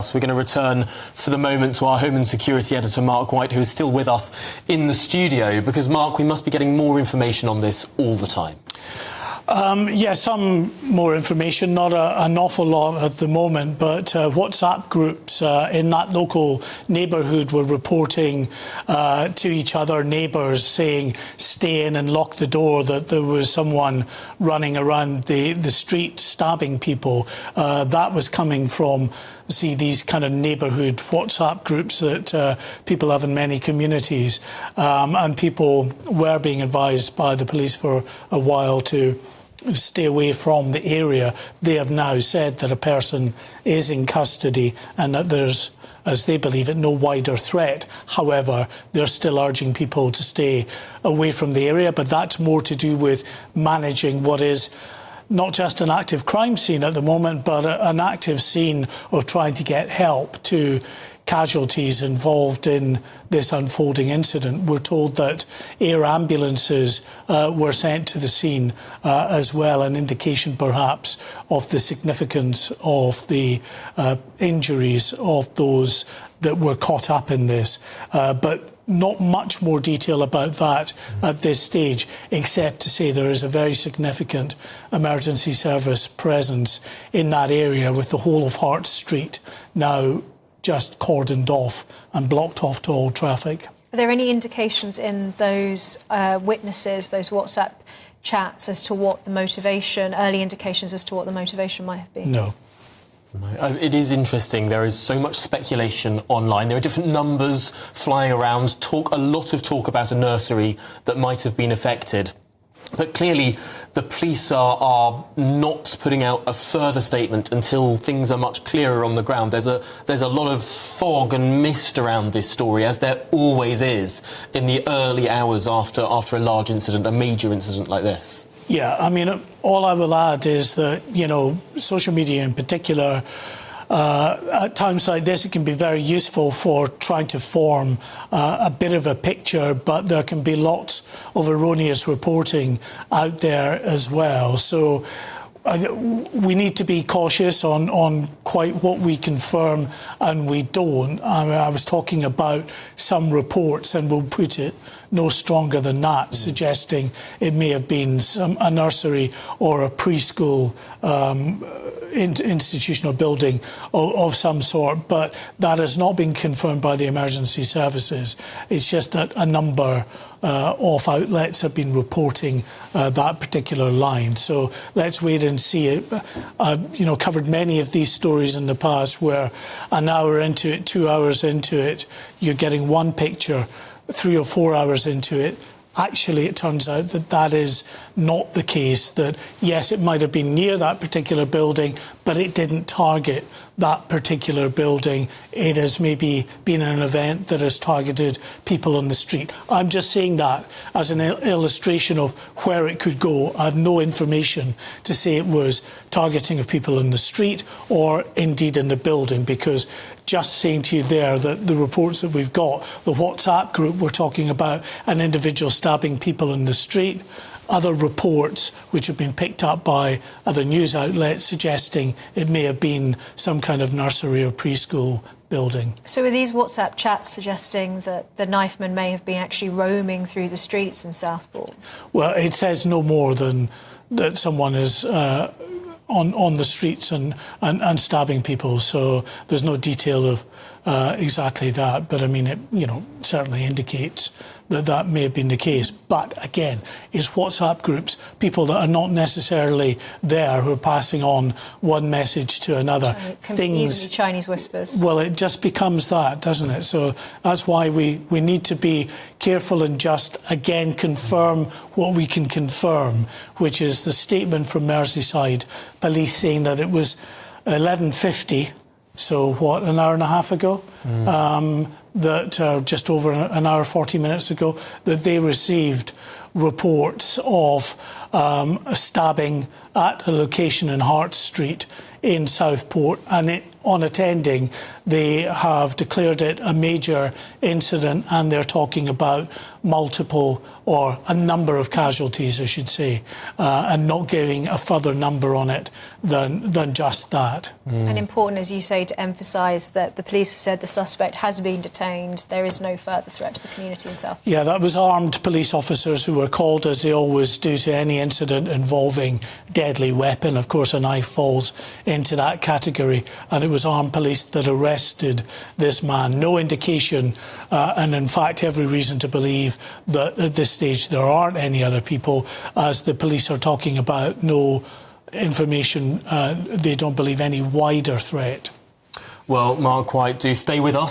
us. We're going to return for the moment to our Home and Security editor, Mark White, who is still with us in the studio, because, Mark, we must be getting more information on this all the time. Yeah, some more information, not an awful lot at the moment, but WhatsApp groups in that local neighbourhood were reporting to each other, neighbours, saying stay in and lock the door, that there was someone running around the street stabbing people. That was coming from, see, these kind of neighbourhood WhatsApp groups that people have in many communities, and people were being advised by the police for a while to stay away from the area. They have now said that a person is in custody and that there's, as they believe it, no wider threat. However, they're still urging people to stay away from the area, but that's more to do with managing what is not just an active crime scene at the moment, but an active scene of trying to get help to casualties involved in this unfolding incident. We're told that air ambulances were sent to the scene as well, an indication perhaps of the significance of the injuries of those that were caught up in this. But not much more detail about that at this stage, except to say there is a very significant emergency service presence in that area, with the whole of Hart Street now just cordoned off and blocked off to all traffic. Are there any indications in those witnesses, those WhatsApp chats, as to what the motivation, early indications as to what the motivation might have been? No. It is interesting. There is so much speculation online. There are different numbers flying around. A lot of talk about a nursery that might have been affected. But clearly, the police are not putting out a further statement until things are much clearer on the ground. There's a lot of fog and mist around this story, as there always is in the early hours after a large incident, a major incident like this. Yeah, I mean, all I will add is that, you know, social media in particular, at times like this, it can be very useful for trying to form a bit of a picture, but there can be lots of erroneous reporting out there as well. So we need to be cautious on quite what we confirm and we don't. I was talking about some reports, and we'll put it no stronger than that, suggesting it may have been a nursery or a preschool institutional building of some sort, but that has not been confirmed by the emergency services. It's just that a number of outlets have been reporting that particular line. So let's wait and see it. I've covered many of these stories in the past where an hour into it, 2 hours into it, you're getting one picture. 3 or 4 hours into it, actually it turns out that that is not the case, that yes, it might have been near that particular building, but it didn't target that particular building. It has maybe been an event that has targeted people on the street. I'm just saying that as an illustration of where it could go. I have no information to say it was targeting of people in the street or indeed in the building, because just saying to you there that the reports that we've got, the WhatsApp group, we're talking about an individual stabbing people in the street. Other reports which have been picked up by other news outlets suggesting it may have been some kind of nursery or preschool building. So are these WhatsApp chats suggesting that the knifeman may have been actually roaming through the streets in Southport? Well, it says no more than that someone is on the streets and stabbing people, so there's no detail of exactly that, but I mean, it certainly indicates that that may have been the case. But again, it's WhatsApp groups, people that are not necessarily there, who are passing on one message to another. So it can be easily Chinese whispers. Well, it just becomes that, doesn't it? So that's why we need to be careful and just, again, confirm what we can confirm, which is the statement from Merseyside Police saying that it was 11:50, so what, an hour and a half ago? That just over an hour, 40 minutes ago, that they received reports of a stabbing at a location in Hart Street in Southport, and it unattending. They have declared it a major incident, and they're talking about multiple, or a number of casualties, I should say, and not giving a further number on it than just that. And important, as you say, to emphasise that the police have said the suspect has been detained. There is no further threat to the community in Southport. Yeah, that was armed police officers who were called, as they always do, to any incident involving deadly weapon. Of course, a knife falls into that category, and it was armed police that arrested this man. No indication, and in fact every reason to believe that at this stage there aren't any other people, as the police are talking about no information, they don't believe any wider threat. Well, Mark White, do stay with us.